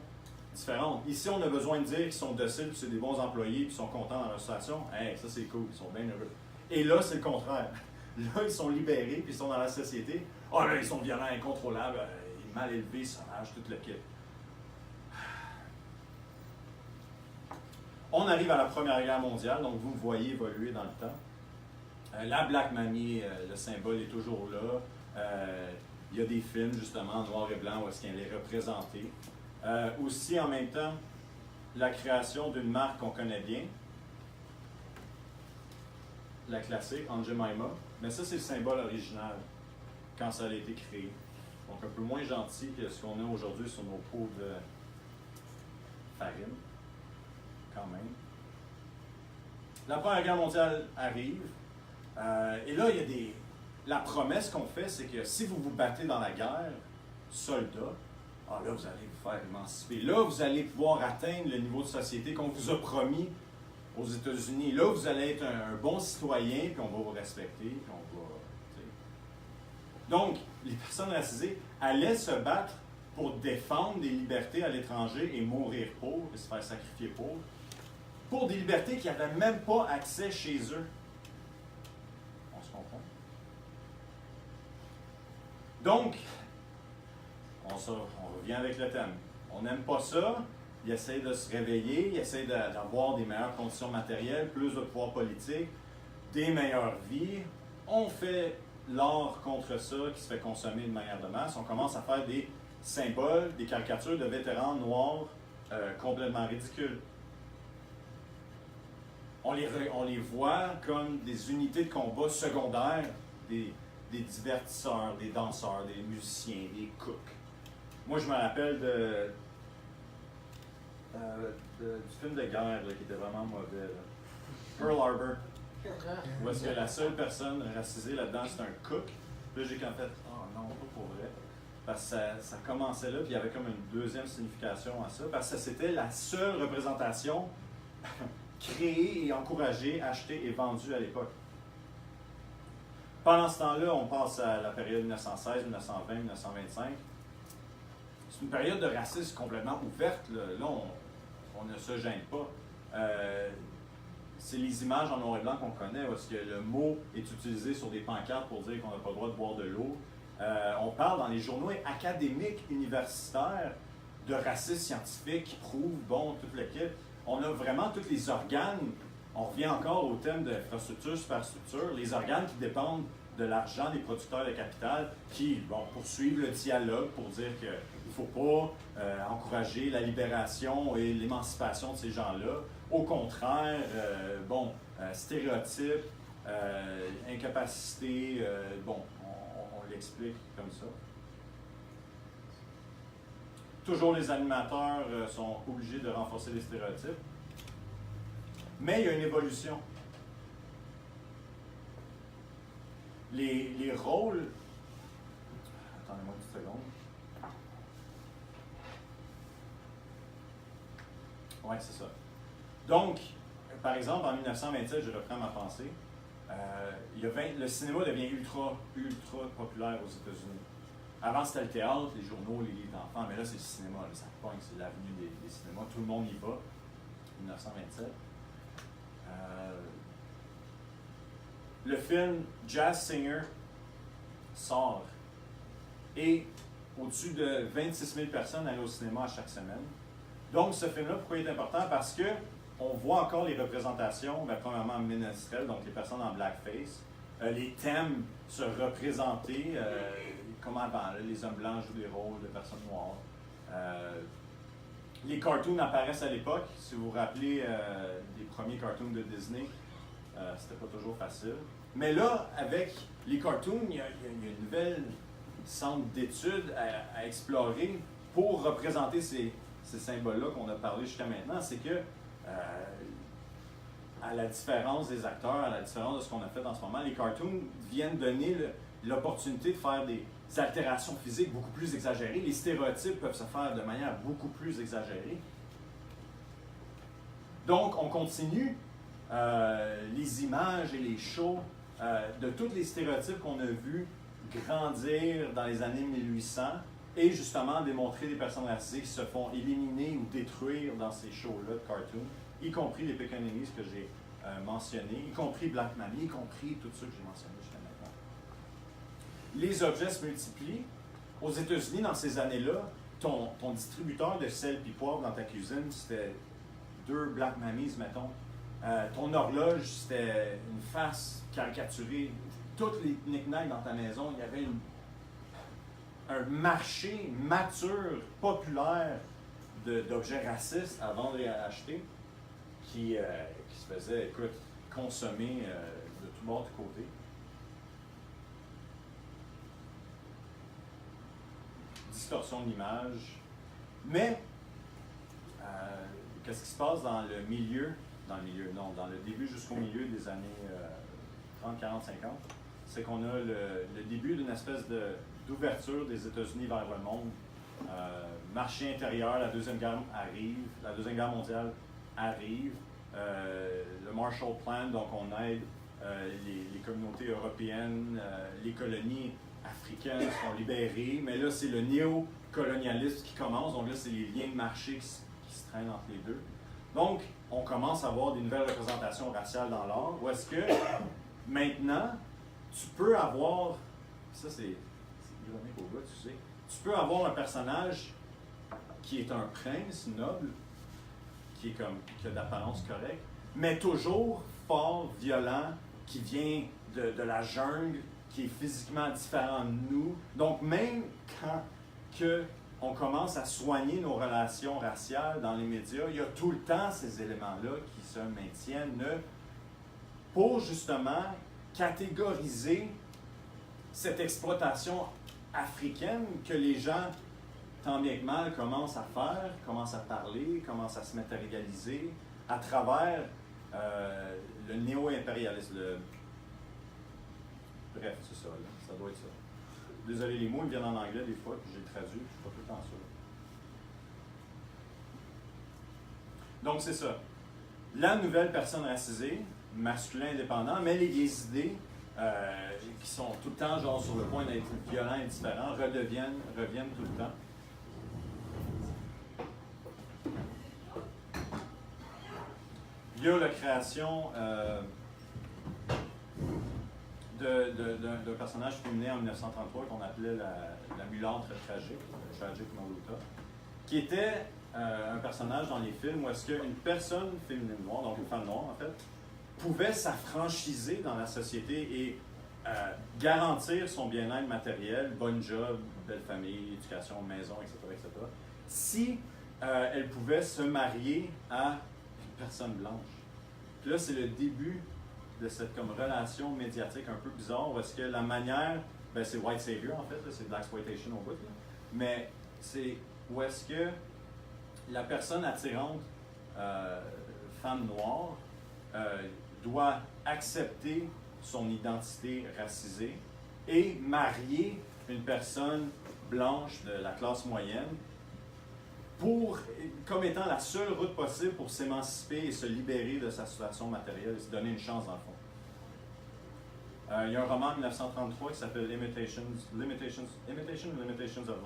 différentes. Ici, on a besoin de dire qu'ils sont dociles, puis c'est des bons employés, puis ils sont contents dans leur situation. Hey, ça, c'est cool, ils sont bien heureux. Et là, c'est le contraire. Là, ils sont libérés, puis ils sont dans la société. Ah, là, ils sont violents, incontrôlables, mal élevés, sauvages, tout le kit. On arrive à la Première Guerre mondiale, donc vous me voyez évoluer dans le temps. La Black Mamie, le symbole est toujours là. Il y a des films, justement, en noir et blanc, où est-ce qu'elle est représentée. Aussi, en même temps, la création d'une marque qu'on connaît bien, la classique, Aunt Jemima. Mais ça, c'est le symbole original, quand ça a été créé. Donc, un peu moins gentil que ce qu'on a aujourd'hui sur nos pots de farine, quand même. La Première Guerre mondiale arrive. Et là, il y a la promesse qu'on fait, c'est que si vous vous battez dans la guerre, soldats, là, vous allez vous faire émanciper. Là, vous allez pouvoir atteindre le niveau de société qu'on vous a promis aux États-Unis. Là, vous allez être un bon citoyen, puis on va vous respecter, puis on va... Donc, les personnes racisées allaient se battre pour défendre des libertés à l'étranger et mourir pour, et se faire sacrifier pour des libertés qui n'avaient même pas accès chez eux. On se comprend? Donc, on revient avec le thème. On n'aime pas ça, ils essayent de se réveiller, ils essayent d'avoir des meilleures conditions matérielles, plus de pouvoir politique, des meilleures vies. On fait l'art contre ça qui se fait consommer de manière de masse. On commence à faire des symboles, des caricatures de vétérans noirs complètement ridicules. On les voit comme des unités de combat secondaires, des divertisseurs, des danseurs, des musiciens, des cooks. Moi, je me rappelle du film de guerre là, qui était vraiment mauvais. Là. Pearl Harbor. Où est-ce que la seule personne racisée là-dedans, c'est un cook. Puis là, j'ai comme fait, oh non, pas pour vrai. Parce que ça commençait là, puis il y avait comme une deuxième signification à ça. Parce que c'était la seule représentation créée et encouragée, achetée et vendue à l'époque. Pendant ce temps-là, on passe à la période 1916, 1920, 1925. C'est une période de racisme complètement ouverte. Là on ne se gêne pas. C'est les images en noir et blanc qu'on connaît, où est-ce que le mot est utilisé sur des pancartes pour dire qu'on n'a pas le droit de boire de l'eau. On parle dans les journaux académiques, universitaires, de racisme scientifique qui prouvent, bon, tout le kit. On a vraiment tous les organes On revient encore au thème de infrastructure, superstructure, les organes qui dépendent de l'argent des producteurs de capital qui poursuivent le dialogue pour dire qu'il ne faut pas encourager la libération et l'émancipation de ces gens-là. Au contraire, stéréotypes, incapacité, on l'explique comme ça. Toujours les animateurs sont obligés de renforcer les stéréotypes. Mais il y a une évolution. Les rôles... Attendez-moi une petite seconde. Oui, c'est ça. Donc, par exemple, en 1927, je reprends ma pensée, le cinéma devient ultra populaire aux États-Unis. Avant, c'était le théâtre, les journaux, les livres d'enfants, mais là, c'est le cinéma. Là, ça pogne, c'est l'avenue des cinémas. Tout le monde y va. 1927. Le film Jazz Singer sort et au-dessus de 26 000 personnes allaient au cinéma à chaque semaine. Donc, ce film-là, pourquoi il est important? Parce que on voit encore les représentations, premièrement ménestrel, donc les personnes en blackface, les thèmes se représenter, comme avant, là, les hommes blancs jouent des rôles de personnes noires. Les cartoons apparaissent à l'époque. Si vous vous rappelez des premiers cartoons de Disney, c'était pas toujours facile. Mais là, avec les cartoons, il y a une nouvelle centre d'études à explorer pour représenter ces symboles-là qu'on a parlé jusqu'à maintenant. C'est que, à la différence des acteurs, à la différence de ce qu'on a fait en ce moment, les cartoons viennent donner l'opportunité de faire des altérations physiques beaucoup plus exagérées. Les stéréotypes peuvent se faire de manière beaucoup plus exagérée. Donc, on continue les images et les shows de tous les stéréotypes qu'on a vus grandir dans les années 1800 et justement démontrer des personnes racisées qui se font éliminer ou détruire dans ces shows-là de cartoons, y compris les Pekingese que j'ai mentionnés, y compris Black Mammy, y compris tout ça que j'ai mentionné jusqu'à maintenant. Les objets se multiplient. Aux États-Unis, dans ces années-là, ton distributeur de sel et poivre dans ta cuisine, c'était 2 Black Mammies, mettons. Ton horloge, c'était une face caricaturée. Toutes les knick-knacks dans ta maison, il y avait un marché mature, populaire d'objets racistes à vendre et à acheter qui se faisait, écoute, consommer de tout bord, de tout côté. Distorsion de l'image. Mais, qu'est-ce qui se passe dans le début jusqu'au milieu des années 30, 40, 50, c'est qu'on a le début d'une espèce d'ouverture des États-Unis vers le monde. Marché intérieur, la Deuxième Guerre mondiale arrive, le Marshall Plan, donc on aide les communautés européennes, les colonies africaines sont libérées, mais là c'est le néocolonialisme qui commence, donc là c'est les liens de marché qui se traînent entre les deux. Donc on commence à avoir des nouvelles représentations raciales dans l'art, où est-ce que maintenant tu peux avoir, ça c'est ironique au bout, tu sais, tu peux avoir un personnage qui est un prince noble, qui a d'apparence correcte, mais toujours fort, violent, qui vient de la jungle, qui est physiquement différent de nous. Donc même quand on commence à soigner nos relations raciales dans les médias, il y a tout le temps ces éléments-là qui se maintiennent pour justement catégoriser cette exploitation africaine que les gens, tant bien que mal, commencent à faire, commencent à parler, commencent à se matérialiser à travers le néo-impérialisme. Bref, c'est ça, là. Ça doit être ça. Désolé, les mots ils viennent en anglais des fois, puis j'ai traduit, puis je suis pas tout le temps sûr. Donc c'est ça. La nouvelle personne racisée, masculin indépendant, mais les idées qui sont tout le temps genre sur le point d'être violents et différents reviennent tout le temps. Il y a la création d'un personnage féminin en 1933 qu'on appelait la mulâtre tragique, Tragic Moluta, qui était un personnage dans les films où est-ce qu'une personne féminine noire, donc une femme noire en fait, pouvait s'affranchiser dans la société et garantir son bien-être matériel, bon job, belle famille, éducation, maison, etc., etc., si elle pouvait se marier à une personne blanche. Puis là, c'est le début de cette comme relation médiatique un peu bizarre, parce que la manière, ben c'est white savior en fait, là, c'est de l'exploitation au bout, là. Mais c'est où est-ce que la personne attirante, femme noire, doit accepter son identité racisée et marier une personne blanche de la classe moyenne comme étant la seule route possible pour s'émanciper et se libérer de sa situation matérielle et se donner une chance dans le fond. Il y a un roman de 1933 qui s'appelle Limitations of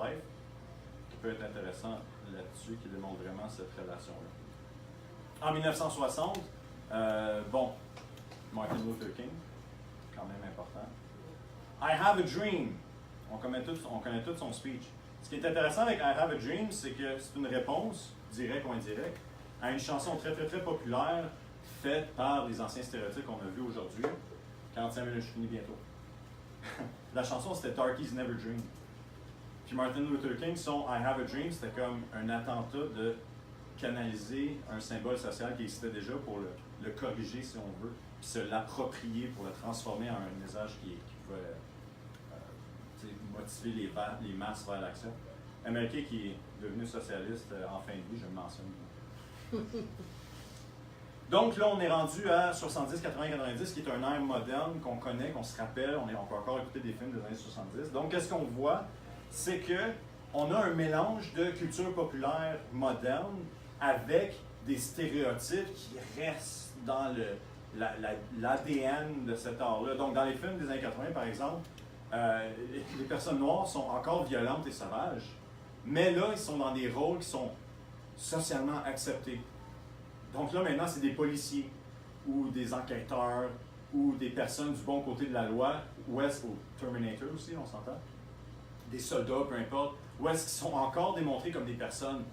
Life, qui peut être intéressant là-dessus, qui démontre vraiment cette relation-là. En 1960, Martin Luther King, quand même important. I have a dream. On connaît tout son speech. Ce qui est intéressant avec I have a dream, c'est que c'est une réponse, directe ou indirecte, à une chanson très, très, très populaire faite par les anciens stéréotypes qu'on a vus aujourd'hui. 45 minutes, je finis bientôt. La chanson, c'était Darkies Never Dream. Puis Martin Luther King, son I have a dream, c'était comme un attentat de canaliser un symbole social qui existait déjà pour le corriger, si on veut, puis se l'approprier pour le transformer en un message qui pouvait motiver les masses vers l'action. MLK qui est devenu socialiste en fin de vie, je le mentionne. Donc là, on est rendu à 70, 80, 90, qui est un ère moderne qu'on connaît, qu'on se rappelle, on peut encore écouter des films des années 70. Donc, qu'est-ce qu'on voit? C'est qu'on a un mélange de culture populaire moderne avec des stéréotypes qui restent dans l'ADN de cet art-là. Donc, dans les films des années 80, par exemple, les personnes noires sont encore violentes et sauvages, mais là, ils sont dans des rôles qui sont socialement acceptés. Donc là, maintenant, c'est des policiers ou des enquêteurs ou des personnes du bon côté de la loi, ou est-ce qu'au Terminator aussi, on s'entend? Des soldats, peu importe, ou est-ce qu'ils sont encore démontrés comme des personnes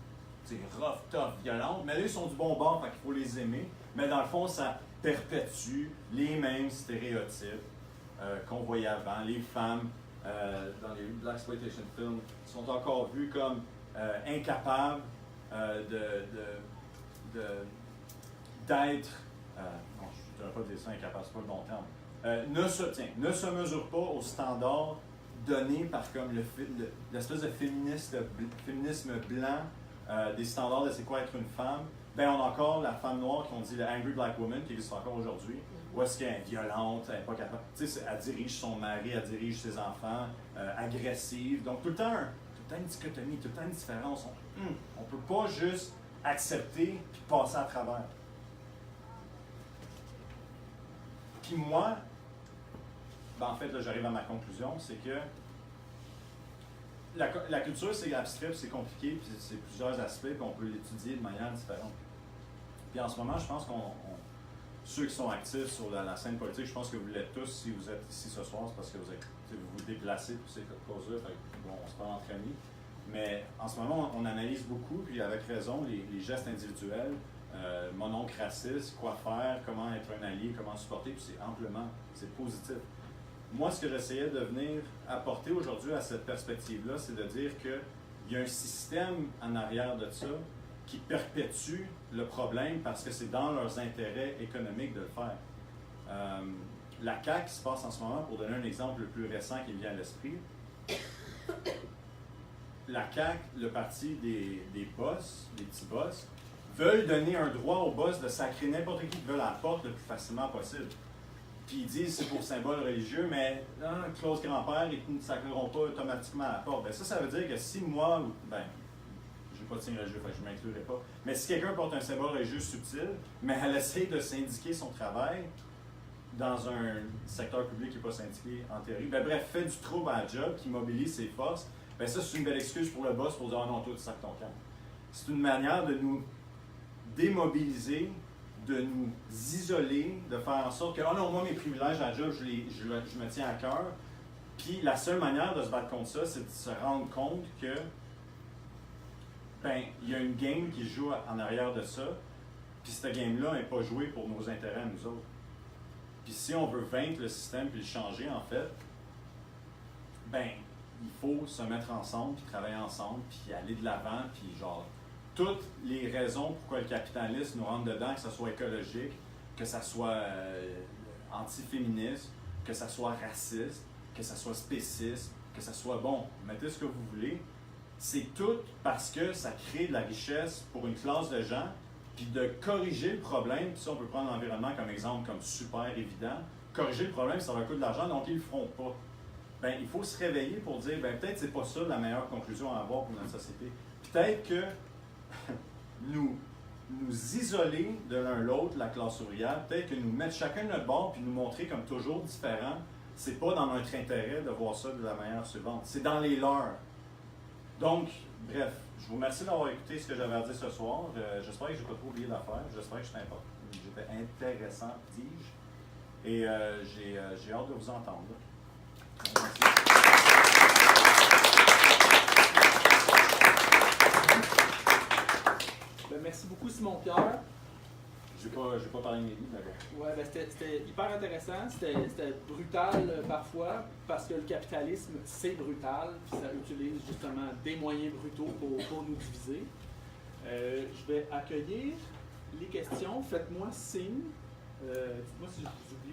rough, tough, violentes, mais là, ils sont du bon bord, fait qu'il faut les aimer, mais dans le fond, ça perpétue les mêmes stéréotypes qu'on voyait avant. Les femmes, dans les Blaxploitation films, sont encore vues comme incapables d'être, non, je ne devrais pas dire ça, incapable, c'est pas le bon terme, ne se mesure pas aux standards donnés par comme l'espèce de féminisme blanc, des standards de c'est quoi être une femme. Ben, on a encore la femme noire qu'on dit la Angry Black Woman qui existe encore aujourd'hui. Où est-ce qu'elle est violente, elle n'est pas capable. Tu sais, elle dirige son mari, elle dirige ses enfants, agressive. Donc tout le temps une dichotomie, tout le temps une différence. On ne peut pas juste accepter puis passer à travers. Puis moi, ben en fait, là, j'arrive à ma conclusion, c'est que la culture, c'est abstrait, c'est compliqué, puis c'est plusieurs aspects, puis on peut l'étudier de manière différente. Puis en ce moment, je pense ceux qui sont actifs sur la scène politique, je pense que vous l'êtes tous. Si vous êtes ici ce soir, c'est parce que vous vous déplacez pour ces causes-là. Bon, on se parle entre amis. Mais en ce moment, on analyse beaucoup, puis avec raison, les gestes individuels, mon oncle raciste, quoi faire, comment être un allié, comment supporter, puis c'est positif. Moi, ce que j'essayais de venir apporter aujourd'hui à cette perspective-là, c'est de dire qu'il y a un système en arrière de ça qui perpétue le problème parce que c'est dans leurs intérêts économiques de le faire. La CAQ qui se passe en ce moment, pour donner un exemple le plus récent qui me vient à l'esprit, la CAQ, le parti des boss, des petits boss, veulent donner un droit aux boss de sacrer n'importe qui veut à la porte le plus facilement possible. Puis ils disent c'est pour symbole religieux, mais Claude Grand-Père, ils ne sacreront pas automatiquement à la porte. Ben ça veut dire que si moi, je n'ai pas de signe religieux, fait que je ne m'inclurai pas, mais si quelqu'un porte un symbole religieux subtil, mais elle essaie de syndiquer son travail dans un secteur public qui n'est pas syndiqué en théorie, ben bref, fait du trouble à la job, qui mobilise ses forces, ben ça c'est une belle excuse pour le boss pour dire « Ah non, toi tu sacs ton camp ». C'est une manière de nous démobiliser, de nous isoler, de faire en sorte que « Ah non, moi mes privilèges à la job, je me tiens à cœur ». Puis la seule manière de se battre contre ça, c'est de se rendre compte que il y a une game qui joue en arrière de ça, puis cette game-là n'est pas jouée pour nos intérêts à nous autres. Puis si on veut vaincre le système puis le changer, en fait, ben, il faut se mettre ensemble, puis travailler ensemble, puis aller de l'avant, puis genre, toutes les raisons pourquoi le capitalisme nous rentre dedans, que ce soit écologique, que ce soit anti-féministe, que ce soit raciste, que ce soit spéciste, que ce soit bon, mettez ce que vous voulez, c'est tout parce que ça crée de la richesse pour une classe de gens, puis de corriger le problème, puis ça on peut prendre l'environnement comme exemple, comme super évident, corriger le problème, ça va coûter de l'argent, donc ils ne le feront pas. Ben, il faut se réveiller pour dire, ben, peut-être que c'est pas ça la meilleure conclusion à avoir pour notre société. Peut-être que nous isoler de l'un l'autre, la classe ouvrière, peut-être que nous mettre chacun de notre bord puis nous montrer comme toujours différents, c'est pas dans notre intérêt de voir ça de la manière suivante. C'est dans les leurs. Donc, bref, je vous remercie d'avoir écouté ce que j'avais à dire ce soir. J'espère que je n'ai pas trop oublié d'affaires. J'espère que j'étais intéressant, dis-je. Et j'ai hâte de vous entendre.
Ben, merci beaucoup, Simon-Pierre.
Je n'ai pas parlé de mes livres, mais bon.
Ouais, ben, c'était hyper intéressant. C'était brutal parfois, parce que le capitalisme, c'est brutal, puis ça utilise justement des moyens brutaux pour nous diviser. Je vais accueillir les questions. Faites-moi signe. Dites-moi si j'oublie